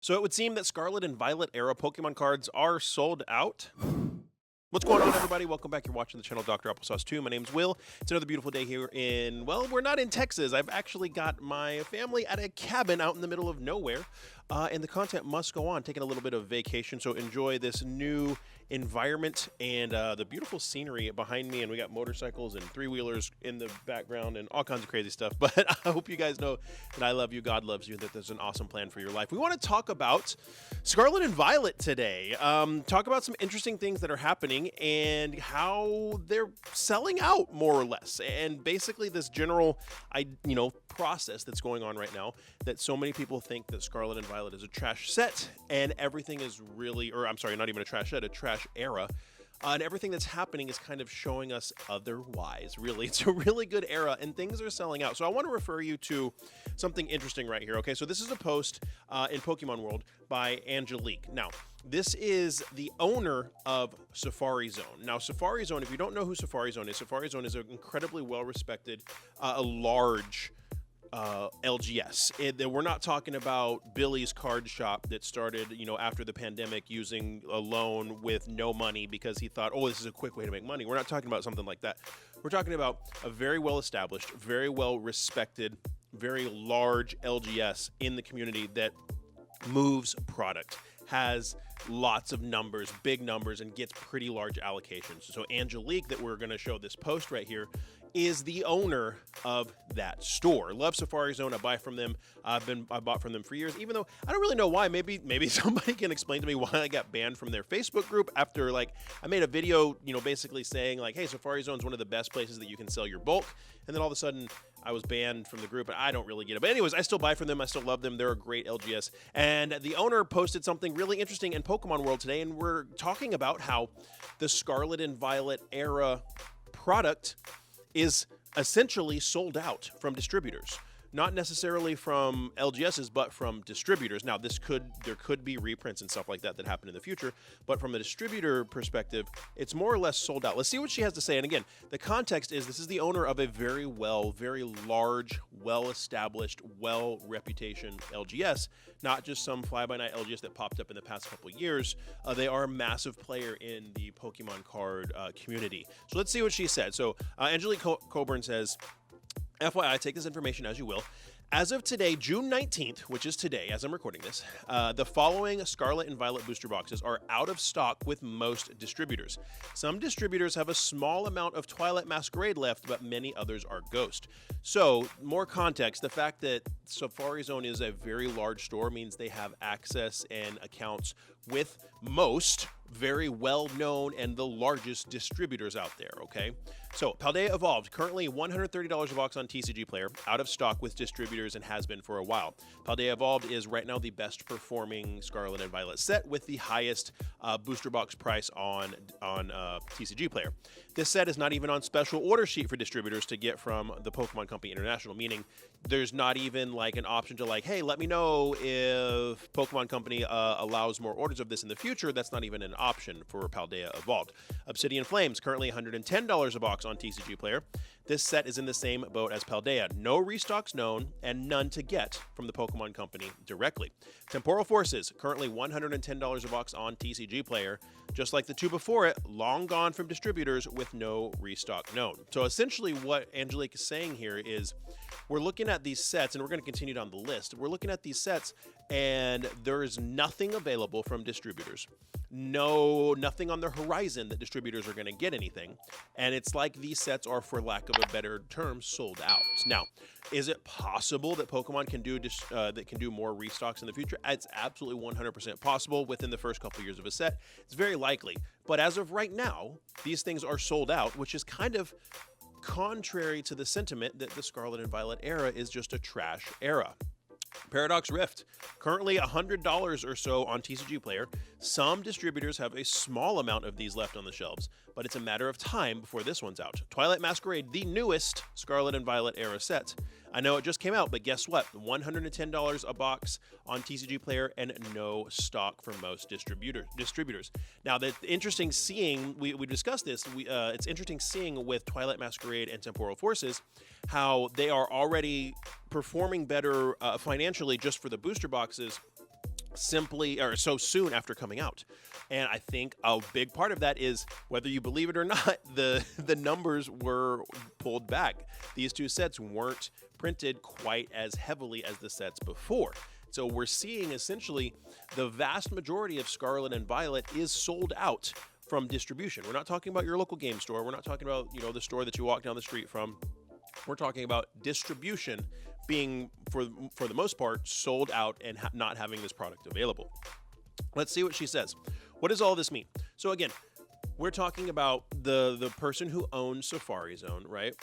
So it would seem that Scarlet and Violet era Pokemon cards are sold out. What's going on, everybody? Welcome back. You're watching the channel Dr. Applesauce 2. My name's Will. It's another beautiful day here in, well, we're not in Texas. I've actually got my family at a cabin out in the middle of nowhere, and the content must go on. Taking a little bit of vacation, so enjoy this new environment and the beautiful scenery behind me. And we got motorcycles and three-wheelers in the background and all kinds of crazy stuff. But I hope you guys know that I love you, God loves you, that there's an awesome plan for your life. We want to talk about Scarlet and Violet today. Talk about some interesting things that are happening and how they're selling out more or less, and basically this general, process that's going on right now. That so many people think that Scarlet and Violet is a trash set, and everything is really, or I'm sorry, not even a trash set, a trash era. And everything that's happening is kind of showing us otherwise. Really, it's a really good era, and things are selling out. So I want to refer you to something interesting right here. Okay, so this is a post in Pokemon World by Angelique. Now, this is the owner of Safari Zone. Now, Safari Zone, if you don't know who Safari Zone is an incredibly well-respected, a large LGS. We're not talking about Billy's card shop that started, after the pandemic, using a loan with no money because he thought, oh, this is a quick way to make money. We're not talking about something like that. We're talking about a very well-established, very well-respected, very large LGS in the community that moves product, has lots of numbers, big numbers, and gets pretty large allocations. So Angelique, that we're going to show this post right here, is the owner of that store. Love Safari Zone. I buy from them. I bought from them for years, even though I don't really know why. Maybe somebody can explain to me why I got banned from their Facebook group after, I made a video, basically saying hey, Safari Zone is one of the best places that you can sell your bulk. And then all of a sudden I was banned from the group, and I don't really get it. But anyways, I still buy from them. I still love them. They're a great LGS. And the owner posted something really interesting in Pokemon World today, and we're talking about how the Scarlet and Violet era product is essentially sold out from distributors. Not necessarily from LGSs, but from distributors. Now, there could be reprints and stuff like that happen in the future, but from a distributor perspective, it's more or less sold out. Let's see what she has to say. And again, the context is this is the owner of a very large, well-established, well-reputation LGS, not just some fly-by-night LGS that popped up in the past couple years. They are a massive player in the Pokemon card community. So let's see what she said. So Angelique Coburn says, FYI, take this information as you will. As of today, June 19th, which is today as I'm recording this, the following Scarlet and Violet booster boxes are out of stock with most distributors. Some distributors have a small amount of Twilight Masquerade left, but many others are ghost. So, more context, the fact that Safari Zone is a very large store means they have access and accounts with most very well-known and the largest distributors out there, okay? So, Paldea Evolved, currently $130 a box on TCG Player, out of stock with distributors and has been for a while. Paldea Evolved is right now the best performing Scarlet and Violet set with the highest booster box price on TCG Player. This set is not even on special order sheet for distributors to get from the Pokemon Company International, meaning there's not even an option to hey, let me know if Pokemon Company allows more orders of this in the future. That's not even an option for Paldea Evolved. Obsidian Flames, currently $110 a box on TCG Player. This set is in the same boat as Paldea. No restocks known and none to get from the Pokemon Company directly. Temporal Forces, currently $110 a box on TCG Player. Just like the two before it, long gone from distributors with no restock known. So essentially what Angelique is saying here is we're looking at these sets, and we're going to continue down the list. We're looking at these sets, and there is nothing available from distributors. Nothing on the horizon that distributors are going to get anything. And it's like these sets are, for lack of a better term, sold out. Now, is it possible that Pokemon can do more restocks in the future? It's absolutely 100% possible within the first couple years of a set. It's very likely. But as of right now, these things are sold out, which is kind of contrary to the sentiment that the Scarlet and Violet era is just a trash era. Paradox Rift, currently $100 or so on TCG Player. Some distributors have a small amount of these left on the shelves, but it's a matter of time before this one's out. Twilight Masquerade, the newest Scarlet and Violet era set. I know it just came out, but guess what? $110 a box on TCG Player and no stock for most distributors. Now, the interesting seeing, we discussed this, it's interesting seeing with Twilight Masquerade and Temporal Forces how they are already performing better financially just for the booster boxes simply or so soon after coming out. And I think a big part of that is, whether you believe it or not, the numbers were pulled back. These two sets weren't printed quite as heavily as the sets before. So we're seeing essentially the vast majority of Scarlet and Violet is sold out from distribution. We're not talking about your local game store. We're not talking about, the store that you walk down the street from. We're talking about distribution being, for the most part, sold out and not having this product available. Let's see what she says. What does all this mean? So again, we're talking about the person who owns Safari Zone, right?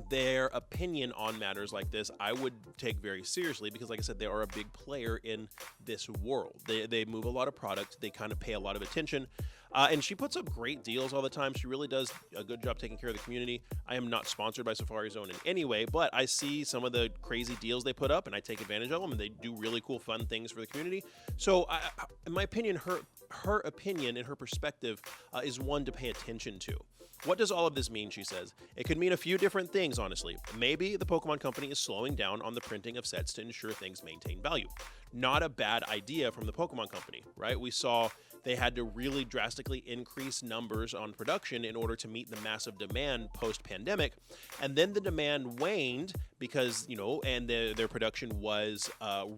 Their opinion on matters like this, I would take very seriously, because like I said, they are a big player in this world. They move a lot of product. They kind of pay a lot of attention. And she puts up great deals all the time. She really does a good job taking care of the community. I am not sponsored by Safari Zone in any way, but I see some of the crazy deals they put up, and I take advantage of them, and they do really cool, fun things for the community. So in my opinion, her opinion and her perspective is one to pay attention to. What does all of this mean, she says? It could mean a few different things, honestly. Maybe the Pokemon Company is slowing down on the printing of sets to ensure things maintain value. Not a bad idea from the Pokemon Company, right? We saw they had to really drastically increase numbers on production in order to meet the massive demand post-pandemic. And then the demand waned because, and their production was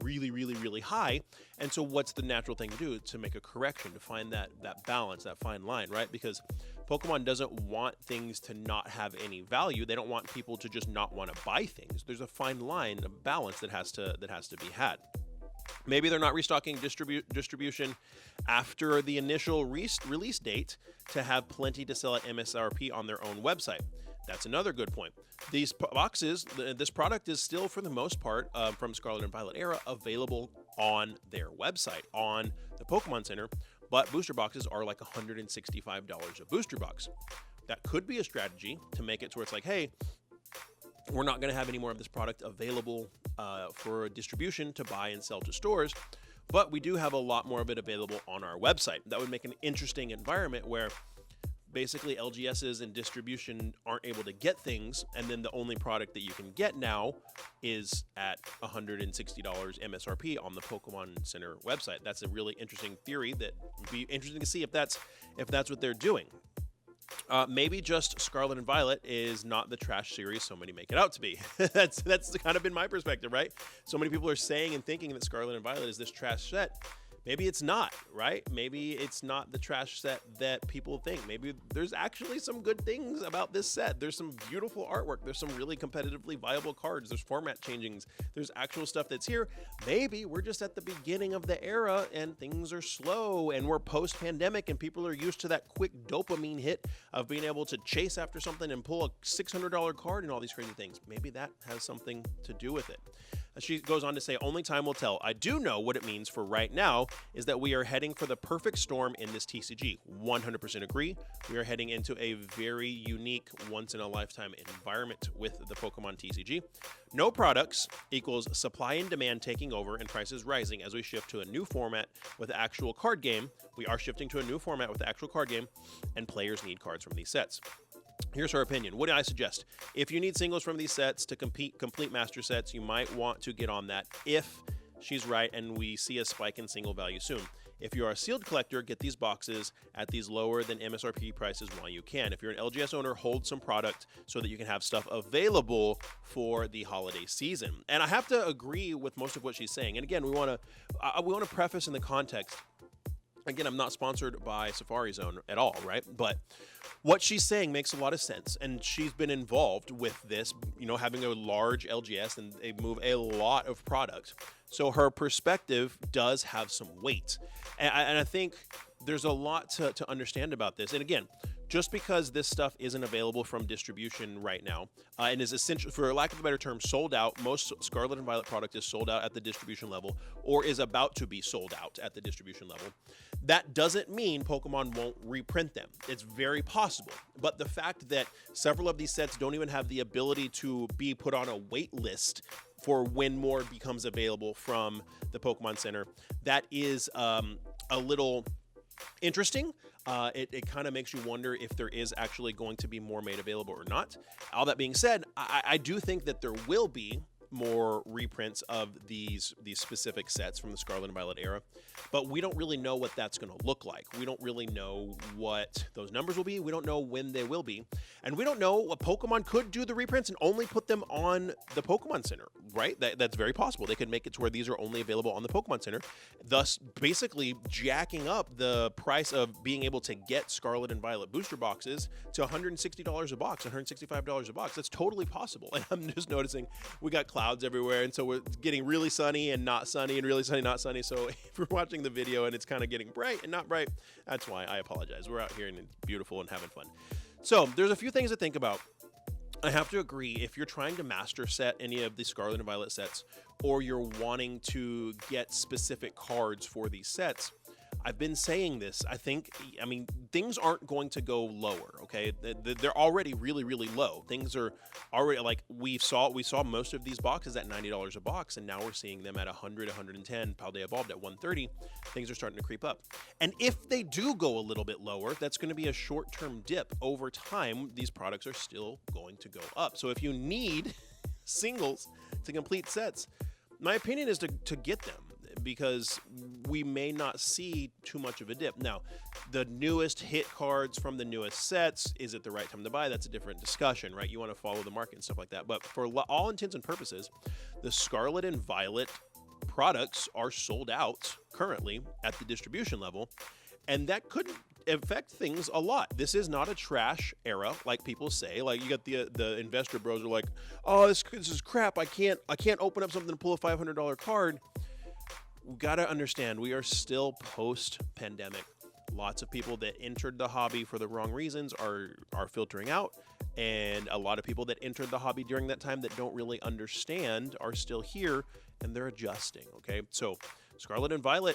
really, really, really high. And so what's the natural thing to do? To make a correction, to find that balance, that fine line, right? Because Pokemon doesn't want things to not have any value. They don't want people to just not want to buy things. There's a fine line, a balance that has to be had. Maybe they're not restocking distribution after the initial release date to have plenty to sell at MSRP on their own website. That's another good point. These boxes, this product is still, for the most part, from Scarlet and Violet era, available on their website, on the Pokemon Center, but booster boxes are like $165 a booster box. That could be a strategy to make it to where it's like, hey, we're not going to have any more of this product available for distribution to buy and sell to stores, but we do have a lot more of it available on our website. That would make an interesting environment where basically LGSs and distribution aren't able to get things, and then the only product that you can get now is at $160 MSRP on the Pokemon Center website. That's a really interesting theory that would be interesting to see if that's what they're doing. Maybe just Scarlet and Violet is not the trash series so many make it out to be. That's kind of been my perspective, right? So many people are saying and thinking that Scarlet and Violet is this trash set. Maybe it's not, right? Maybe it's not the trash set that people think. Maybe there's actually some good things about this set. There's some beautiful artwork. There's some really competitively viable cards. There's format changings. There's actual stuff that's here. Maybe we're just at the beginning of the era and things are slow and we're post-pandemic and people are used to that quick dopamine hit of being able to chase after something and pull a $600 card and all these crazy things. Maybe that has something to do with it. She goes on to say, only time will tell. I do know what it means for right now is that we are heading for the perfect storm in this TCG. 100% agree. We are heading into a very unique, once-in-a-lifetime environment with the Pokemon TCG. No products equals supply and demand taking over and prices rising as we shift to a new format with the actual card game. We are shifting to a new format with the actual card game, and players need cards from these sets. Here's her opinion. What do I suggest? If you need singles from these sets to complete master sets, you might want to get on that if she's right and we see a spike in single value soon. If you're a sealed collector, get these boxes at these lower than MSRP prices while you can. If you're an LGS owner, hold some product so that you can have stuff available for the holiday season. And I have to agree with most of what she's saying. And again, we want to preface in the context. Again, I'm not sponsored by Safari Zone at all, right? But what she's saying makes a lot of sense, and she's been involved with this, having a large LGS, and they move a lot of product. So her perspective does have some weight. And I think there's a lot to understand about this. And again, just because this stuff isn't available from distribution right now and is essentially, for lack of a better term, sold out, most Scarlet and Violet product is sold out at the distribution level or is about to be sold out at the distribution level. That doesn't mean Pokemon won't reprint them. It's very possible. But the fact that several of these sets don't even have the ability to be put on a wait list for when more becomes available from the Pokemon Center, that is a little interesting. It kind of makes you wonder if there is actually going to be more made available or not. All that being said, I do think that there will be, more reprints of these specific sets from the Scarlet and Violet era, but we don't really know what that's going to look like. We don't really know what those numbers will be. We don't know when they will be, and we don't know what Pokemon could do the reprints and only put them on the Pokemon Center, right? That's very possible. They could make it to where these are only available on the Pokemon Center, thus basically jacking up the price of being able to get Scarlet and Violet booster boxes to $160 a box, $165 a box. That's totally possible. And I'm just noticing we got clouds everywhere, and so we're getting really sunny and not sunny and really sunny, not sunny. So if you're watching the video and it's kind of getting bright and not bright, that's why. I apologize. We're out here and it's beautiful and having fun. So there's a few things to think about. I have to agree, if you're trying to master set any of the Scarlet and Violet sets, or you're wanting to get specific cards for these sets, I've been saying this. I mean, things aren't going to go lower, okay? They're already really, really low. Things are already, like, we saw most of these boxes at $90 a box, and now we're seeing them at 100, 110, Paldea Evolved at 130. Things are starting to creep up. And if they do go a little bit lower, that's going to be a short-term dip. Over time, these products are still going to go up. So if you need singles to complete sets, my opinion is to get them, because we may not see too much of a dip. Now, the newest hit cards from the newest sets, is it the right time to buy? That's a different discussion, right? You want to follow the market and stuff like that. But for all intents and purposes, the Scarlet and Violet products are sold out currently at the distribution level, and that could affect things a lot. This is not a trash era like people say. Like, you got the investor bros are like, oh, this is crap. I can't open up something and pull a $500 card. We got to understand, we are still post-pandemic. Lots of people that entered the hobby for the wrong reasons are filtering out, and a lot of people that entered the hobby during that time that don't really understand are still here, and they're adjusting, okay? So Scarlet and Violet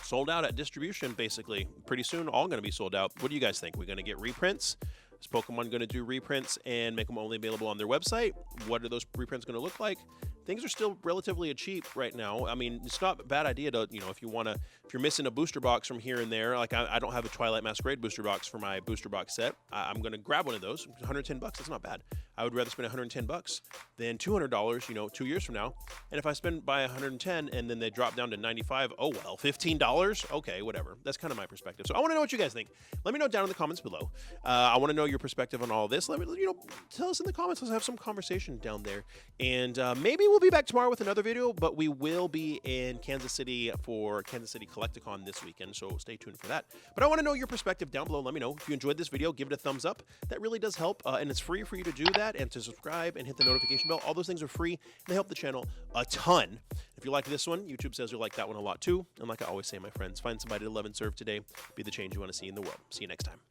sold out at distribution, basically. Pretty soon, all going to be sold out. What do you guys think? We're going to get reprints? Is Pokemon going to do reprints and make them only available on their website? What are those reprints going to look like? Things are still relatively cheap right now. I mean, it's not a bad idea to, if you're missing a booster box from here and there, like I don't have a Twilight Masquerade booster box for my booster box set. I'm going to grab one of those. $110, that's not bad. I would rather spend $110 than $200, 2 years from now. And if I buy 110 and then they drop down to 95, oh well, $15? Okay, whatever. That's kind of my perspective. So I want to know what you guys think. Let me know down in the comments below. I want to know your perspective on all of this. Let me, tell us in the comments. Let's have some conversation down there. And maybe we'll be back tomorrow with another video, but we will be in Kansas City for Kansas City Collecticon this weekend, so stay tuned for that. But I want to know your perspective down below. Let me know. If you enjoyed this video, give it a thumbs up. That really does help, and it's free for you to do that and to subscribe and hit the notification bell. All those things are free, and they help the channel a ton. If you like this one, YouTube says you'll like that one a lot too. And like I always say, my friends, find somebody to love and serve today. Be the change you want to see in the world. See you next time.